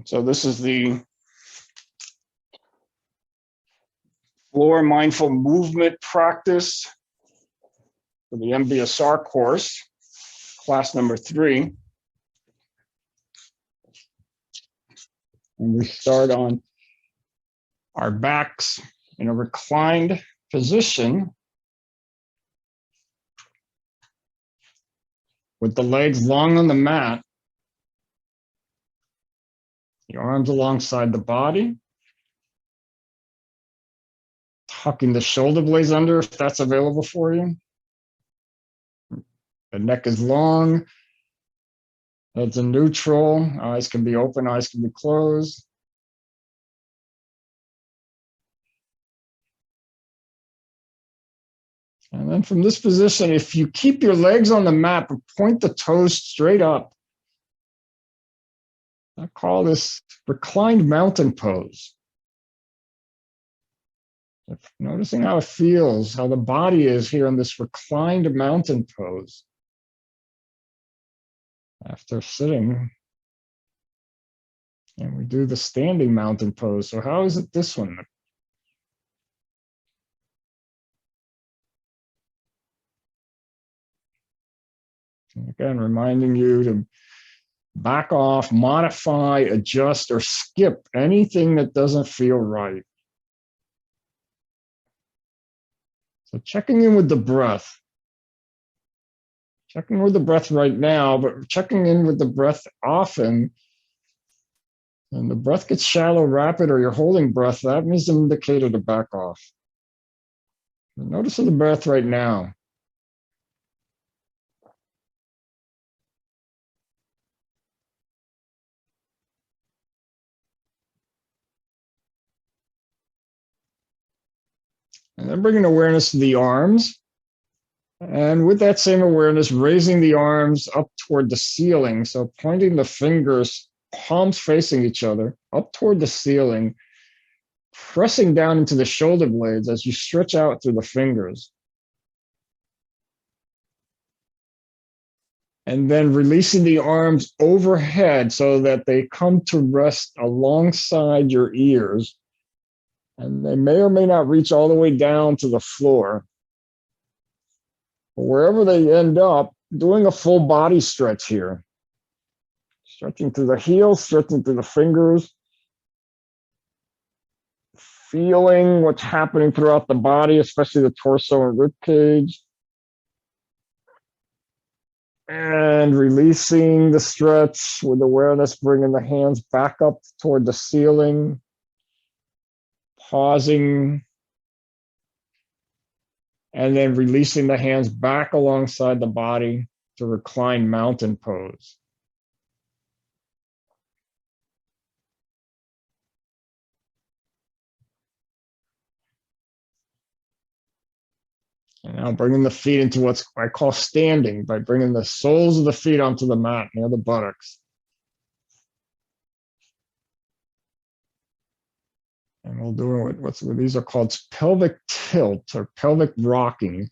So this is the floor mindful movement practice for the MBSR course, class number 3. And we start on our backs in a reclined position with the legs long on the mat, the arms alongside the body, tucking the shoulder blades under if that's available for you. The neck is long, head's in neutral, eyes can be open, eyes can be closed. And then from this position, if you keep your legs on the mat, but point the toes straight up, I call this reclined mountain pose. Noticing how it feels, how the body is here in this reclined mountain pose after sitting. And we do the standing mountain pose. So how is it this one? And again, reminding you to back off, modify, adjust, or skip anything that doesn't feel right. So checking in with the breath. Checking with the breath right now, but checking in with the breath often. And the breath gets shallow, rapid, or you're holding breath, that means an indicator to back off. But notice the breath right now. And then bringing awareness to the arms. And with that same awareness, raising the arms up toward the ceiling. So pointing the fingers, palms facing each other, up toward the ceiling, pressing down into the shoulder blades as you stretch out through the fingers. And then releasing the arms overhead so that they come to rest alongside your ears. And they may or may not reach all the way down to the floor. But wherever they end up, doing a full body stretch here. Stretching through the heels, stretching through the fingers. Feeling what's happening throughout the body, especially the torso and rib cage. And releasing the stretch with awareness, bringing the hands back up toward the ceiling. Pausing. And then releasing the hands back alongside the body to recline mountain pose. And now bringing the feet into what I call standing by bringing the soles of the feet onto the mat near the buttocks. And we'll do what these are called pelvic tilt or pelvic rocking.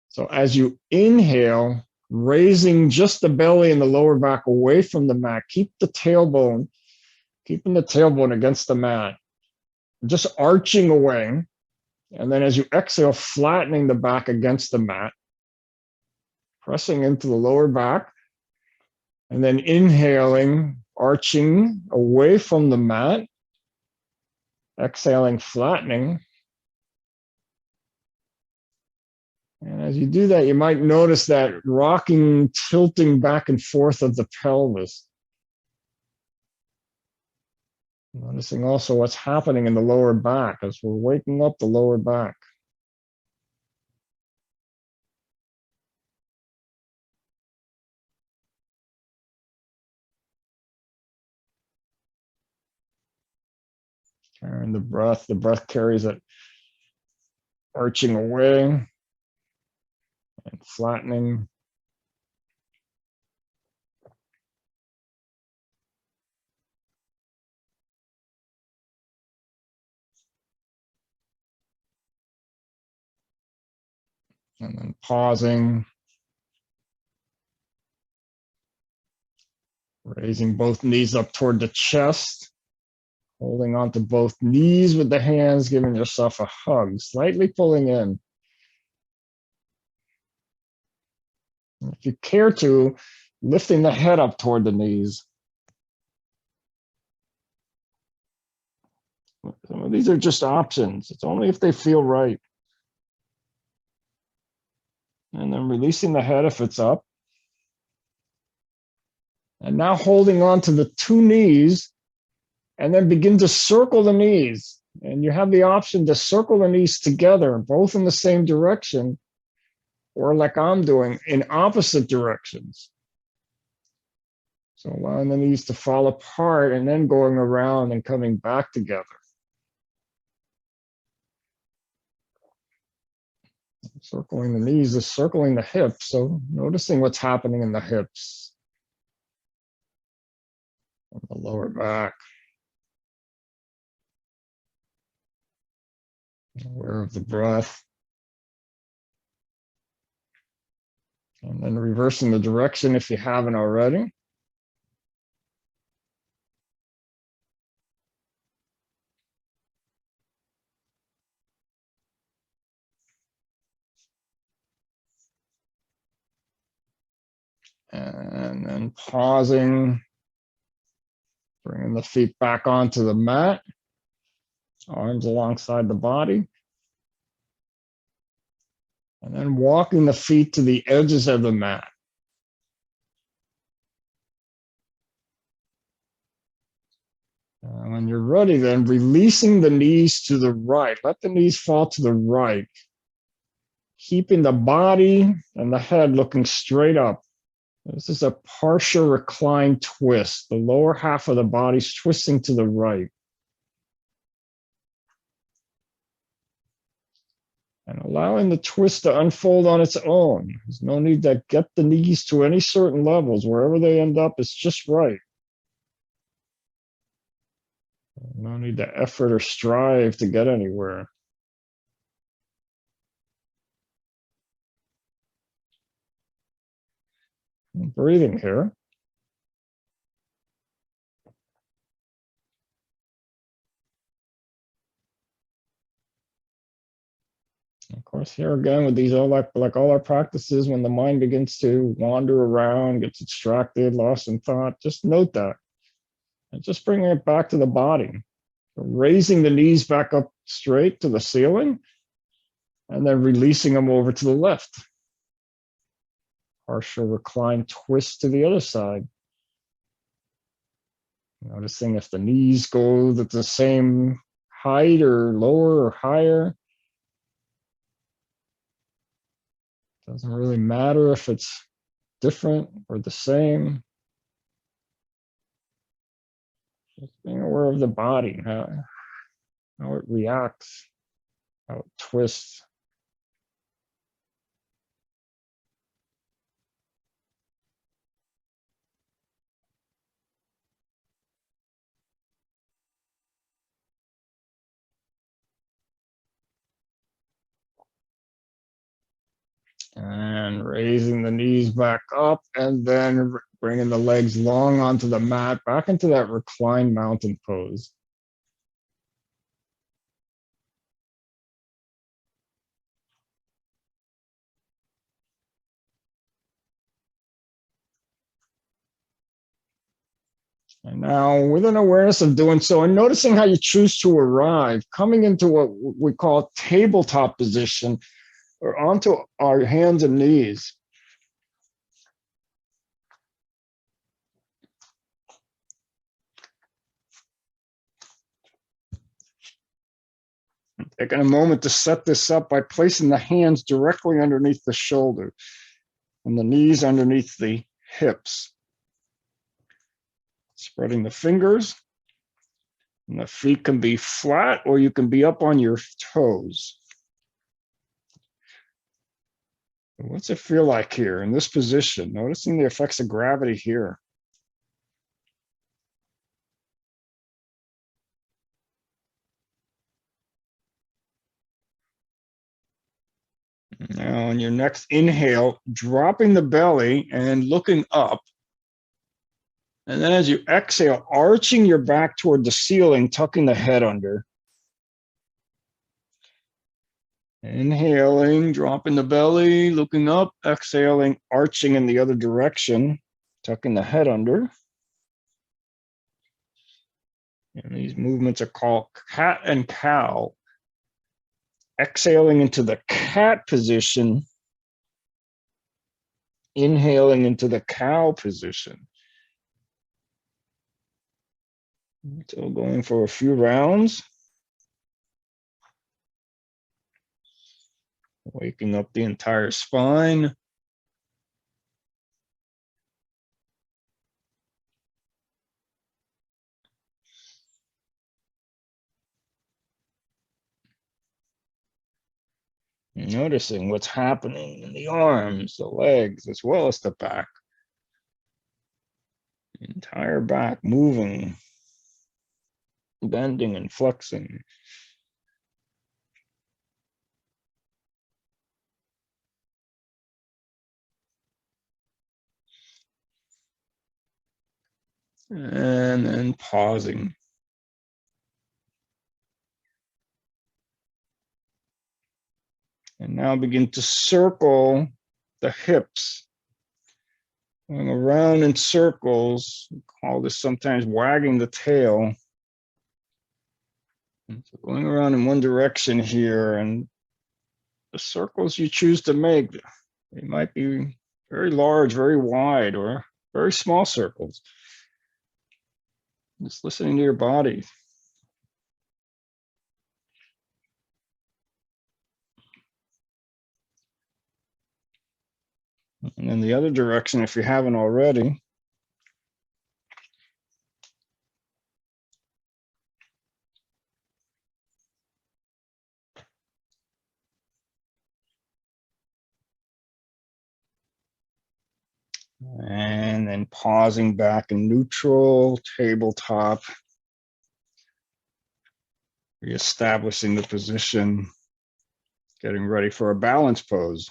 So as you inhale, raising just the belly and the lower back away from the mat, keep the tailbone, keeping the tailbone against the mat, just arching away. And then as you exhale, flattening the back against the mat, pressing into the lower back, and then inhaling, arching away from the mat, exhaling, flattening. And as you do that, you might notice that rocking, tilting back and forth of the pelvis. Noticing also what's happening in the lower back as we're waking up the lower back. Carrying the breath carries it, arching away and flattening. And then pausing, Raising both knees up toward the chest. Holding onto both knees with the hands, giving yourself a hug, slightly pulling in. If you care to, lifting the head up toward the knees. Some of these are just options. It's only if they feel right. And then releasing the head if it's up. And now holding on to the two knees, and then begin to circle the knees. And you have the option to circle the knees together, both in the same direction, or like I'm doing, in opposite directions. So allowing the knees to fall apart and then going around and coming back together. Circling the knees is circling the hips, so noticing what's happening in the hips. And the lower back. Aware of the breath. And then reversing the direction if you haven't already. And then pausing, bringing the feet back onto the mat, arms alongside the body. And then walking the feet to the edges of the mat. When you're ready, then releasing the knees to the right. Let the knees fall to the right, keeping the body and the head looking straight up. This is a partial reclined twist. The lower half of the body's twisting to the right. And allowing the twist to unfold on its own. There's no need to get the knees to any certain levels. Wherever they end up, it's just right. No need to effort or strive to get anywhere. And breathing here. Of course, here again with these all like all our practices, when the mind begins to wander around, gets distracted, lost in thought, just note that. And just bringing it back to the body. So raising the knees back up straight to the ceiling, and then releasing them over to the left. Partial recline twist to the other side. Noticing if the knees go at the same height or lower or higher. Doesn't really matter if it's different or the same. Just being aware of the body, how it reacts, how it twists. And raising the knees back up, and then bringing the legs long onto the mat, back into that reclined mountain pose. And now, with an awareness of doing so, and noticing how you choose to arrive, coming into what we call tabletop position, or onto our hands and knees. Taking a moment to set this up by placing the hands directly underneath the shoulder and the knees underneath the hips. Spreading the fingers, and the feet can be flat or you can be up on your toes. What's it feel like here in this position? Noticing the effects of gravity here. Now, on your next inhale, dropping the belly and looking up. And then as you exhale, arching your back toward the ceiling, tucking the head under. Inhaling, dropping the belly, looking up, exhaling, arching in the other direction, tucking the head under. And these movements are called cat and cow. Exhaling into the cat position, inhaling into the cow position. So going for a few rounds. Waking up the entire spine. Noticing what's happening in the arms, the legs, as well as the back. The entire back moving, bending and flexing. And then pausing. And now begin to circle the hips. Going around in circles. We call this sometimes wagging the tail. And so going around in one direction here, and the circles you choose to make, they might be very large, very wide, or very small circles. Just listening to your body. And then the other direction, if you haven't already. And then pausing back in neutral, tabletop. Reestablishing the position. Getting ready for a balance pose.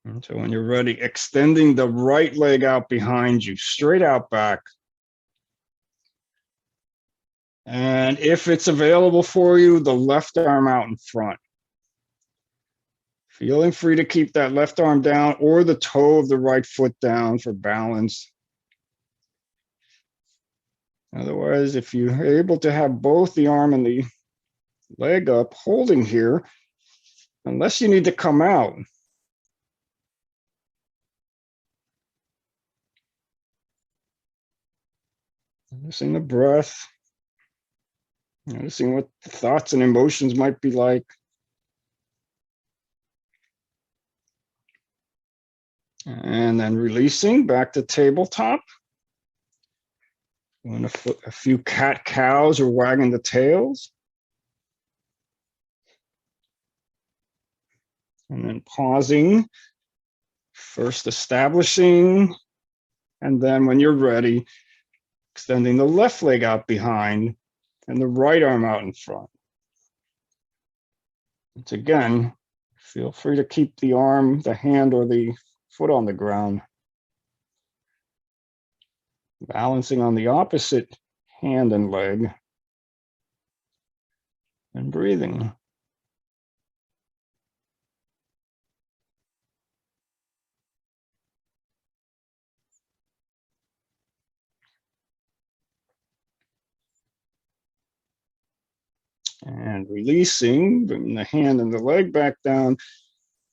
And so when you're ready, extending the right leg out behind you, straight out back. And if it's available for you, the left arm out in front. Feeling free to keep that left arm down or the toe of the right foot down for balance. Otherwise, if you're able to have both the arm and the leg up, holding here, unless you need to come out. Noticing the breath. Noticing what the thoughts and emotions might be like. And then releasing back to tabletop. Doing a few cat cows or wagging the tails. And then pausing. First establishing. And then when you're ready, extending the left leg out behind and the right arm out in front. Once again, feel free to keep the arm, the hand, or the foot on the ground. Balancing on the opposite hand and leg. And breathing. And releasing, bringing the hand and the leg back down.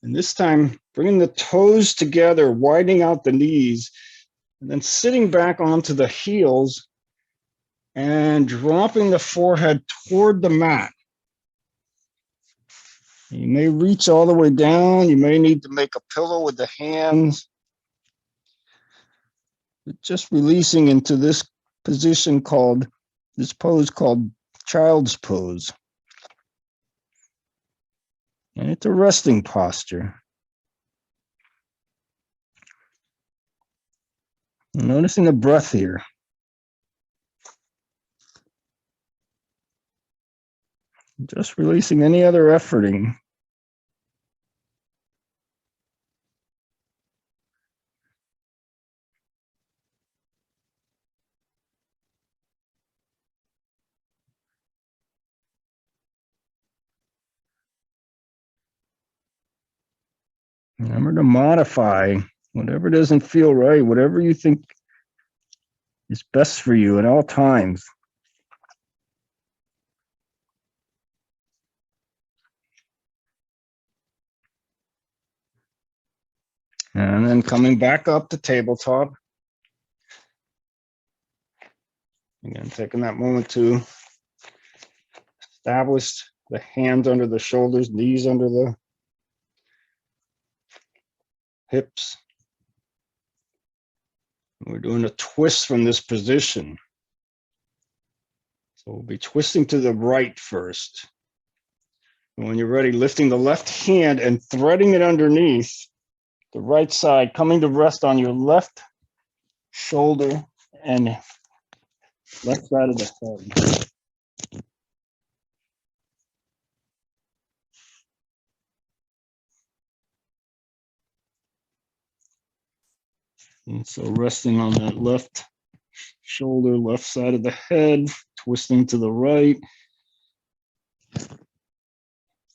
And this time, bringing the toes together, widening out the knees, and then sitting back onto the heels and dropping the forehead toward the mat. You may reach all the way down. You may need to make a pillow with the hands. But just releasing into this position called, this pose called child's pose. And it's a resting posture. Noticing the breath here. Just releasing any other efforting. Remember to modify whatever doesn't feel right, whatever you think is best for you at all times. And then coming back up to tabletop. Again, taking that moment to establish the hands under the shoulders, knees under the hips. We're doing a twist from this position. So we'll be twisting to the right first. And when you're ready, lifting the left hand and threading it underneath the right side, coming to rest on your left shoulder and left side of the head. And so resting on that left shoulder, left side of the head, twisting to the right,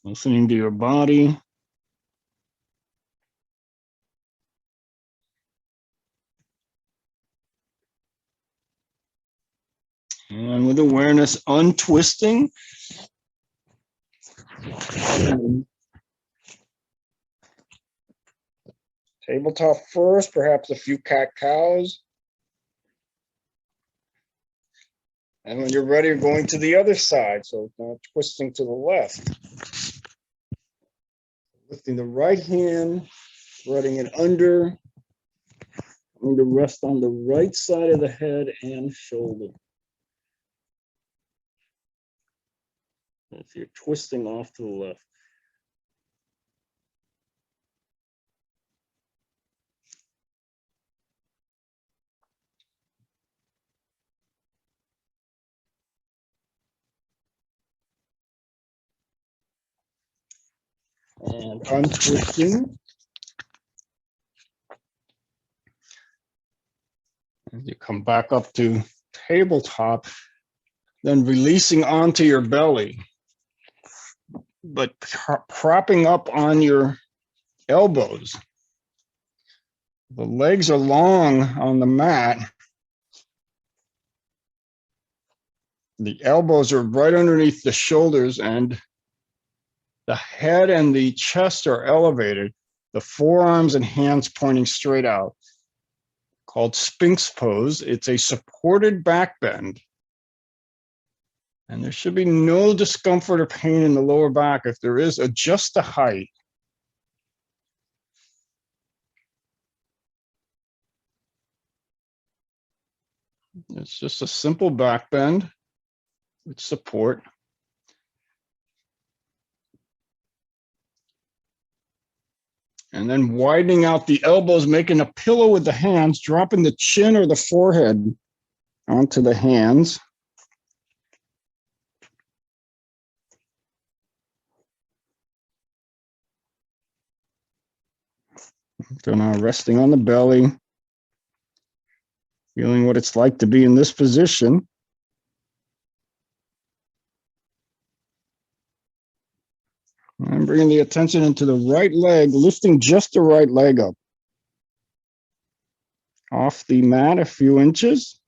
listening to your body. And with awareness, untwisting. Tabletop first, perhaps a few cat-cows. And when you're ready, you're going to the other side. So now twisting to the left. Lifting the right hand, threading it under. Going to rest on the right side of the head and shoulder. If you're twisting off to the left. And untwisting. As you come back up to tabletop, then releasing onto your belly, but propping up on your elbows. The legs are long on the mat. The elbows are right underneath the shoulders, and the head and the chest are elevated. The forearms and hands pointing straight out. Called Sphinx pose. It's a supported back bend. And there should be no discomfort or pain in the lower back. If there is, adjust the height. It's just a simple back bend with support. And then widening out the elbows, making a pillow with the hands, dropping the chin or the forehead onto the hands. So now resting on the belly, feeling what it's like to be in this position. And bringing the attention into the right leg, lifting just the right leg up. Off the mat a few inches.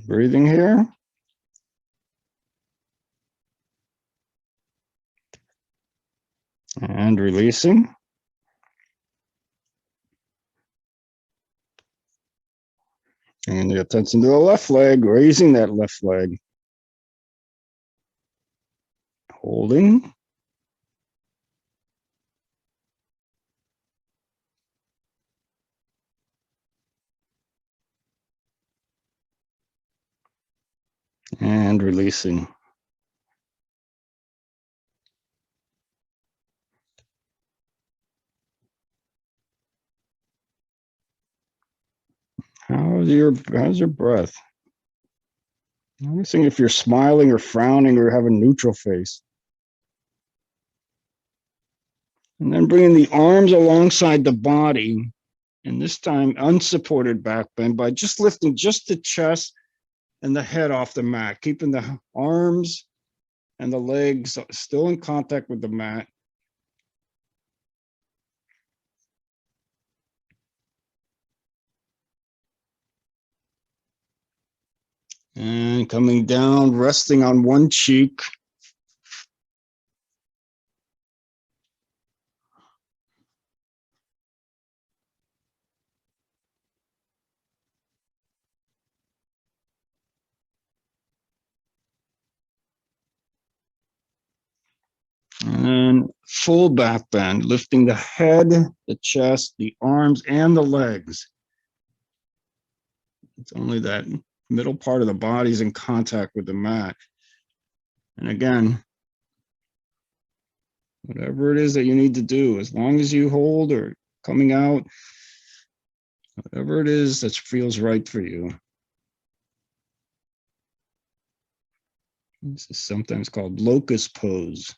Breathing here. And releasing. And the attention to the left leg, raising that left leg. Holding. And releasing. How's your breath? Noticing if you're smiling or frowning or have a neutral face. And then bringing the arms alongside the body, and this time unsupported back bend by just lifting just the chest and the head off the mat, keeping the arms and the legs still in contact with the mat. And coming down, resting on one cheek. And full back bend, lifting the head, the chest, the arms, and the legs. It's only that middle part of the body is in contact with the mat. And again, whatever it is that you need to do, as long as you hold or coming out, whatever it is that feels right for you. This is sometimes called locust pose.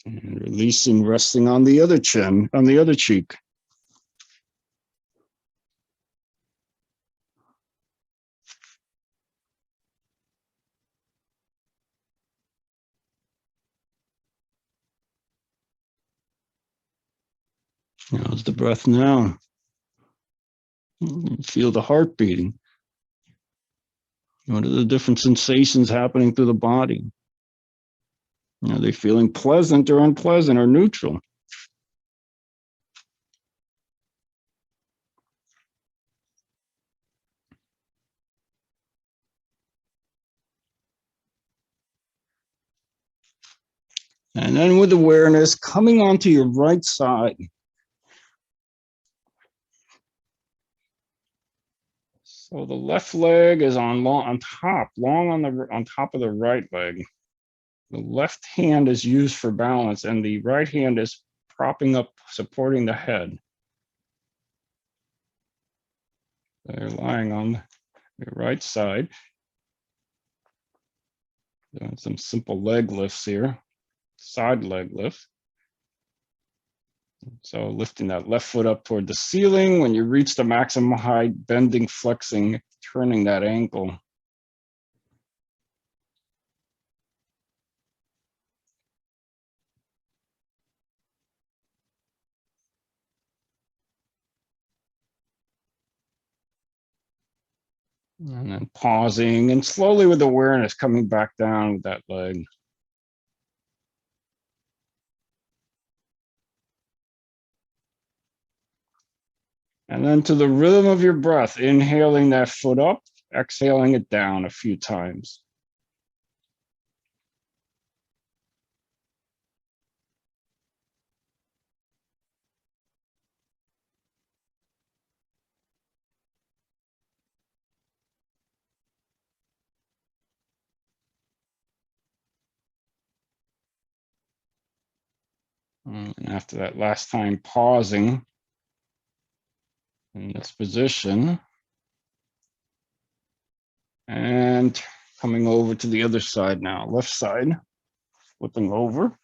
And releasing, resting on the other chin, on the other cheek. How's the breath now? Feel the heart beating. What are the different sensations happening through the body? Are they feeling pleasant or unpleasant or neutral? And then with awareness, coming onto your right side. So the left leg is long on top of the right leg. The left hand is used for balance, and the right hand is propping up, supporting the head. They're lying on your right side. Doing some simple leg lifts here, side leg lifts. So lifting that left foot up toward the ceiling. When you reach the maximum height, bending, flexing, turning that ankle. And then pausing and slowly with awareness coming back down with that leg. And then to the rhythm of your breath, inhaling that foot up, exhaling it down a few times. And after that last time, pausing in this position and coming over to the other side now, left side, flipping over.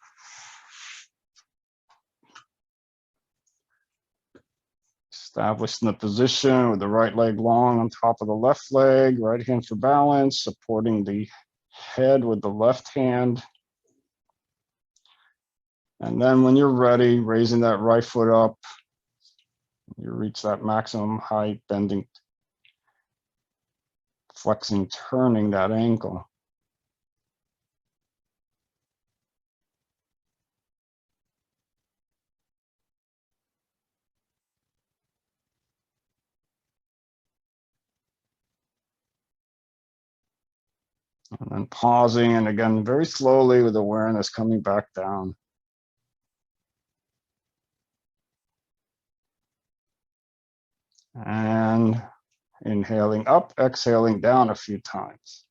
Establishing the position with the right leg long on top of the left leg, right hand for balance, supporting the head with the left hand. And then when you're ready, raising that right foot up, you reach that maximum height, bending, flexing, turning that ankle. And then pausing, and again, very slowly with awareness coming back down. And inhaling up, exhaling down a few times.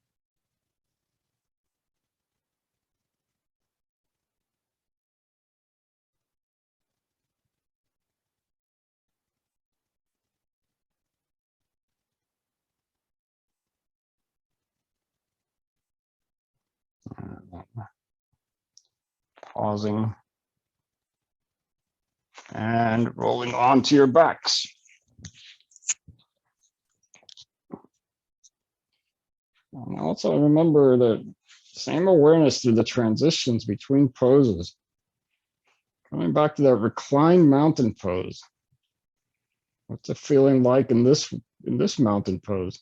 Pausing and rolling onto your backs. And also remember the same awareness through the transitions between poses. Coming back to that reclined mountain pose. What's it feeling like in this mountain pose?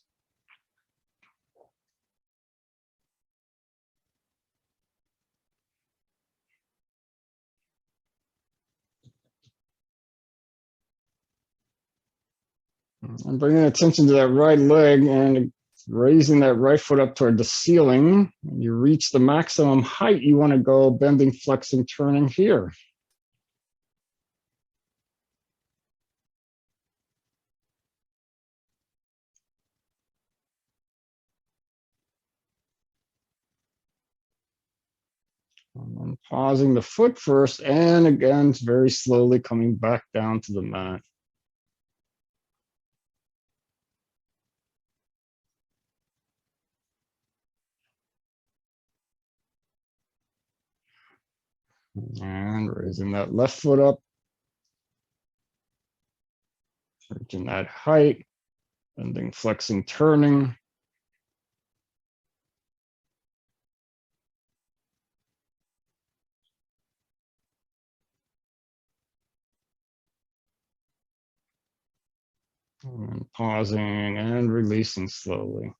And bringing attention to that right leg and raising that right foot up toward the ceiling. You reach the maximum height you want to go, bending, flexing, turning here. And then pausing the foot first, and again, very slowly coming back down to the mat. And raising that left foot up, reaching that height, bending, flexing, turning. And pausing and releasing slowly.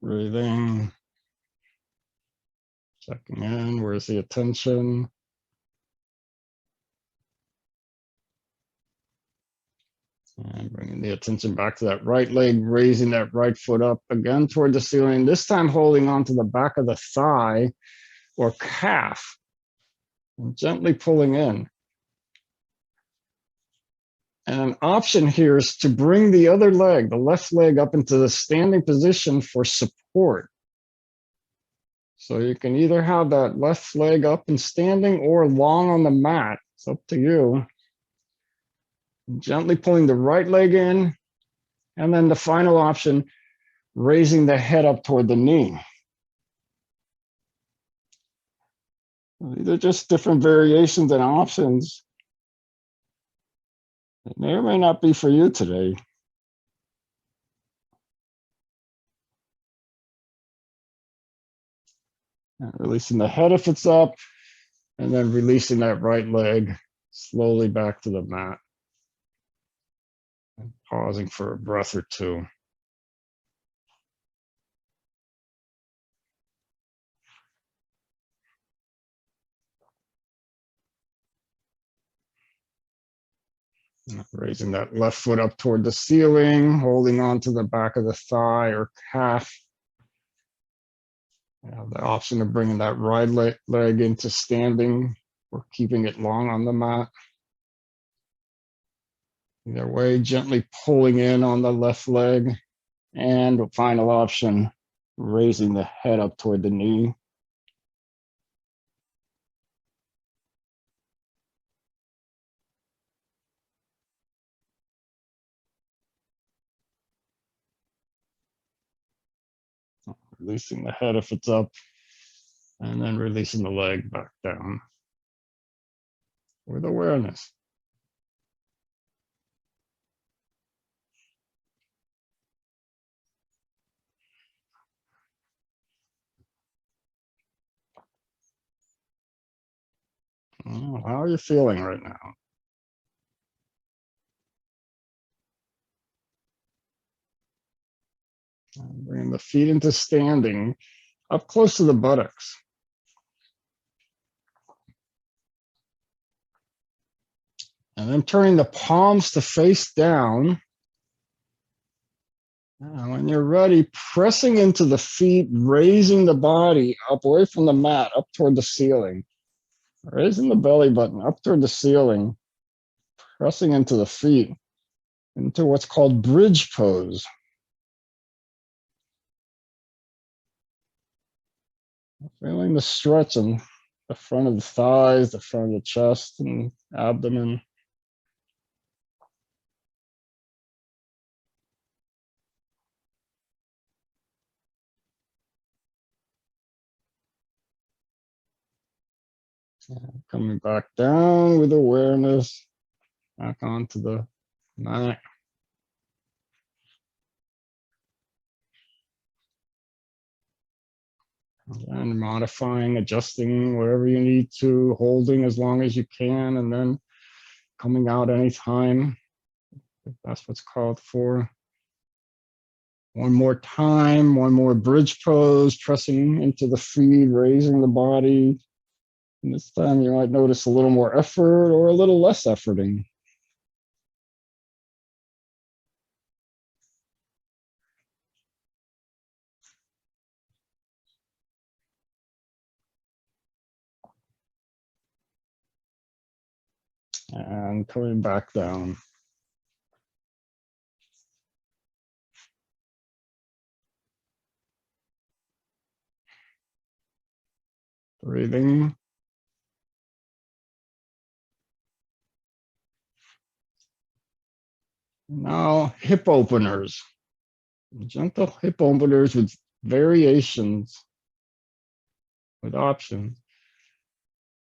Breathing. Checking in. Where's the attention? And bringing the attention back to that right leg, raising that right foot up again toward the ceiling, this time holding on to the back of the thigh or calf and gently pulling in. And an option here is to bring the other leg, the left leg, up into the standing position for support. So you can either have that left leg up and standing or long on the mat. It's up to you. Gently pulling the right leg in. And then the final option, raising the head up toward the knee. These are just different variations and options. It may or may not be for you today. And releasing the head if it's up, and then releasing that right leg slowly back to the mat. And pausing for a breath or two. Raising that left foot up toward the ceiling, holding on to the back of the thigh or calf. You have the option of bringing that right leg into standing or keeping it long on the mat. Either way, gently pulling in on the left leg. And the final option, raising the head up toward the knee. Releasing the head if it's up, and then releasing the leg back down with awareness. How are you feeling right now? Bringing the feet into standing, up close to the buttocks. And then turning the palms to face down. And when you're ready, pressing into the feet, raising the body up away from the mat, up toward the ceiling. Raising the belly button up toward the ceiling, pressing into the feet, into what's called bridge pose. Feeling the stretch in the front of the thighs, the front of the chest and abdomen. Coming back down with awareness, back onto the mat. And modifying, adjusting wherever you need to, holding as long as you can, and then coming out anytime, if that's what's called for. One more time, one more bridge pose, pressing into the feet, raising the body. And this time you might notice a little more effort or a little less efforting. And coming back down. Breathing. Now, hip openers. Gentle hip openers with variations, with options.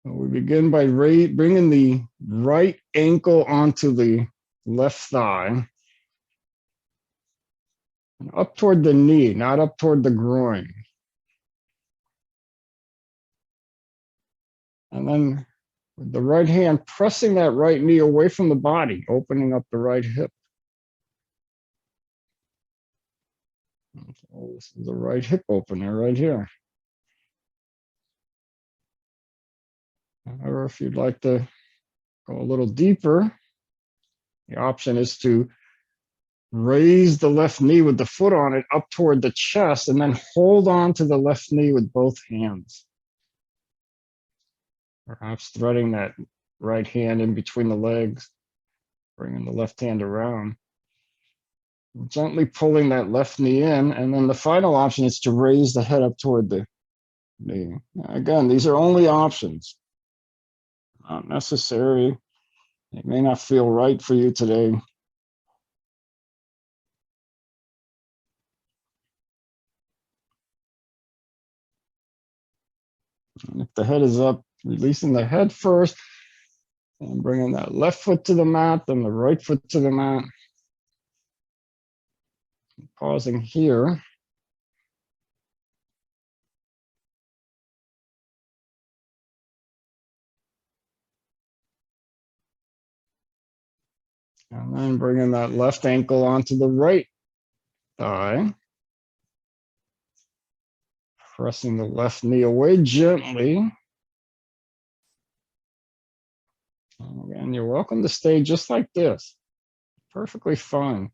We begin by bringing the right ankle onto the left thigh, and up toward the knee, not up toward the groin. And then with the right hand, pressing that right knee away from the body, opening up the right hip. So this is the right hip opener right here. However, if you'd like to go a little deeper, the option is to raise the left knee with the foot on it up toward the chest, and then hold on to the left knee with both hands. Perhaps threading that right hand in between the legs, bringing the left hand around. Gently pulling that left knee in, and then the final option is to raise the head up toward the knee. Again, these are only options, not necessary. It may not feel right for you today. And if the head is up, releasing the head first, and bringing that left foot to the mat, then the right foot to the mat. Pausing here. And then bringing that left ankle onto the right thigh. Pressing the left knee away gently. And you're welcome to stay just like this. Perfectly fine.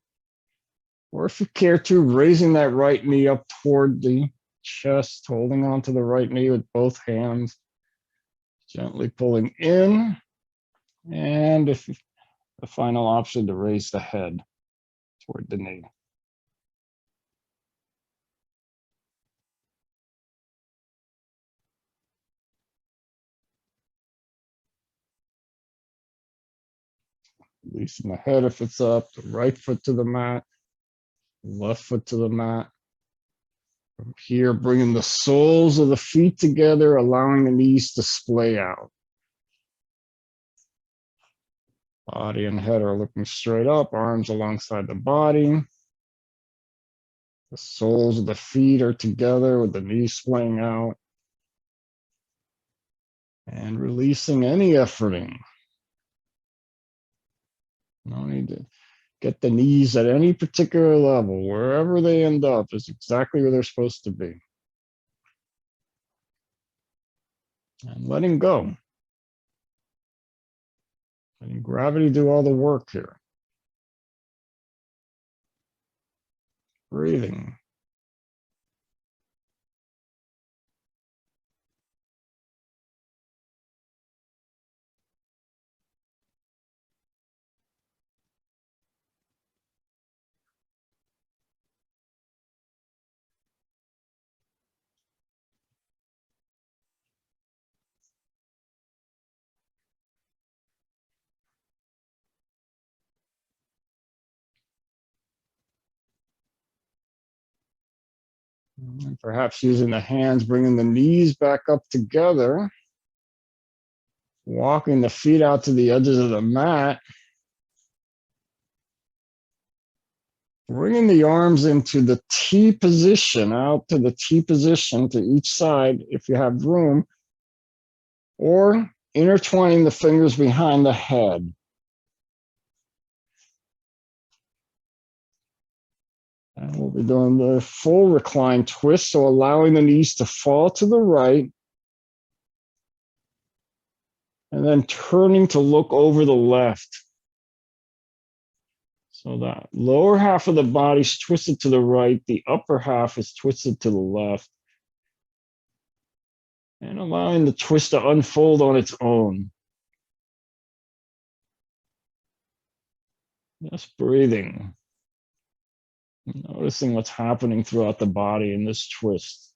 Or if you care to, raising that right knee up toward the chest, holding onto the right knee with both hands, gently pulling in. And if the final option to raise the head toward the knee. Releasing the head if it's up, the right foot to the mat, left foot to the mat. From here, bringing the soles of the feet together, allowing the knees to splay out. Body and head are looking straight up, arms alongside the body. The soles of the feet are together with the knees splaying out. And releasing any efforting. No need to get the knees at any particular level. Wherever they end up is exactly where they're supposed to be. And letting go. Letting gravity do all the work here. Breathing. And perhaps using the hands, bringing the knees back up together. Walking the feet out to the edges of the mat. Bringing the arms into the T position, out to the T position to each side if you have room, or intertwining the fingers behind the head. And we'll be doing the full recline twist, so allowing the knees to fall to the right, and then turning to look over the left. So that lower half of the body's twisted to the right, the upper half is twisted to the left. And allowing the twist to unfold on its own. Just breathing. Noticing what's happening throughout the body in this twist.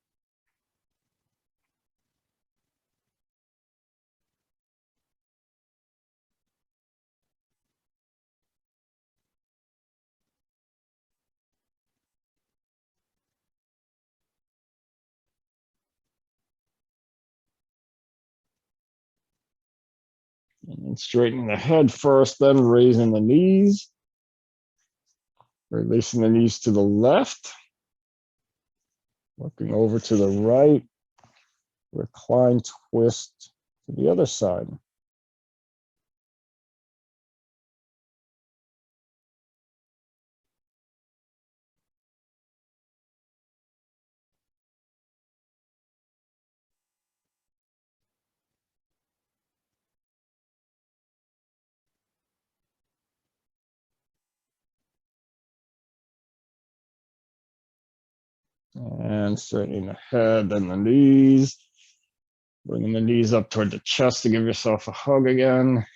And then straightening the head first, then raising the knees. Releasing the knees to the left. Looking over to the right. Recline twist to the other side. And straightening the head and the knees. Bringing the knees up toward the chest to give yourself a hug again.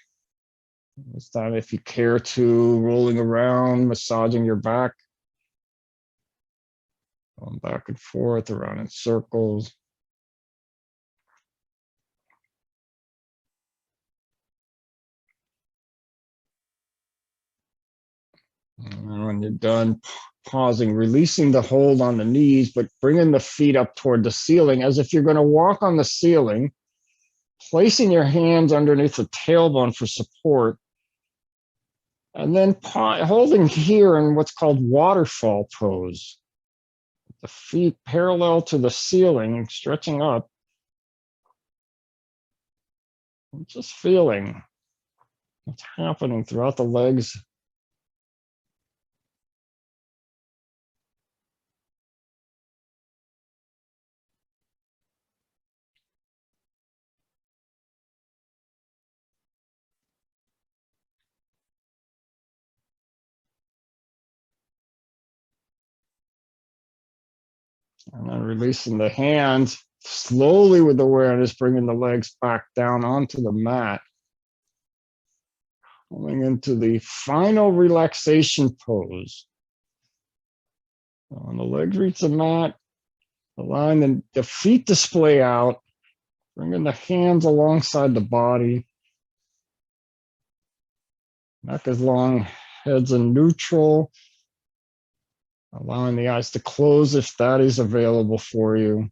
This time, if you care to, rolling around, massaging your back. Going back and forth, around in circles. And when you're done, pausing, releasing the hold on the knees, but bringing the feet up toward the ceiling as if you're going to walk on the ceiling, placing your hands underneath the tailbone for support, and then holding here in what's called waterfall pose. The feet parallel to the ceiling, stretching up. And just feeling what's happening throughout the legs. And then releasing the hands, slowly with awareness, bringing the legs back down onto the mat. Going into the final relaxation pose. When the legs reach the mat, allowing the feet to splay out, bringing the hands alongside the body. Neck is long, head's in neutral. Allowing the eyes to close if that is available for you.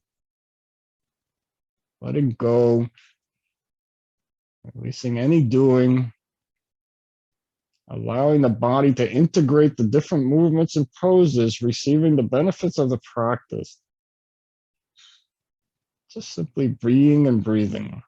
Letting go. Releasing any doing. Allowing the body to integrate the different movements and poses, receiving the benefits of the practice. Just simply being and breathing.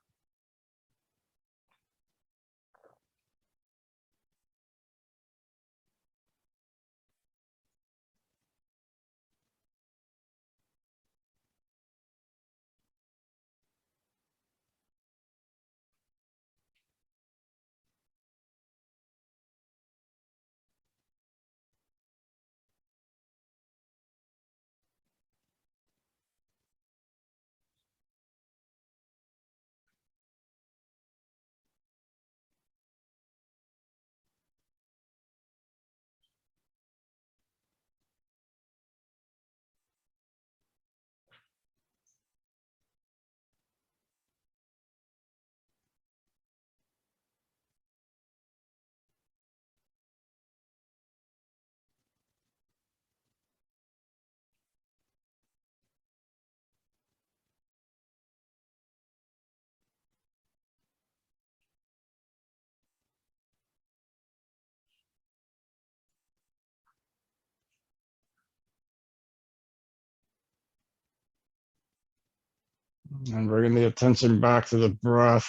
And bringing the attention back to the breath.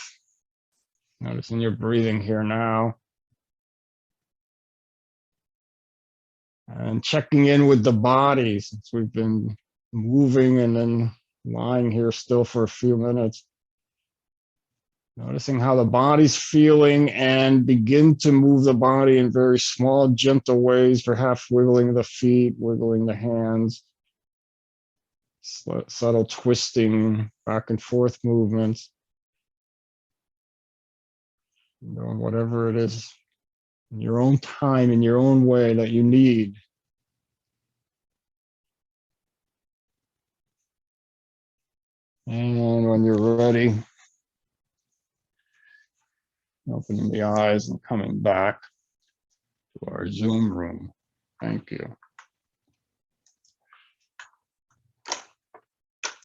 Noticing your breathing here now. And checking in with the body since we've been moving and then lying here still for a few minutes. Noticing how the body's feeling and begin to move the body in very small, gentle ways, perhaps wiggling the feet, wiggling the hands, subtle twisting, back and forth movements. Doing whatever it is in your own time, in your own way that you need. And when you're ready, opening the eyes and coming back to our Zoom room. Thank you.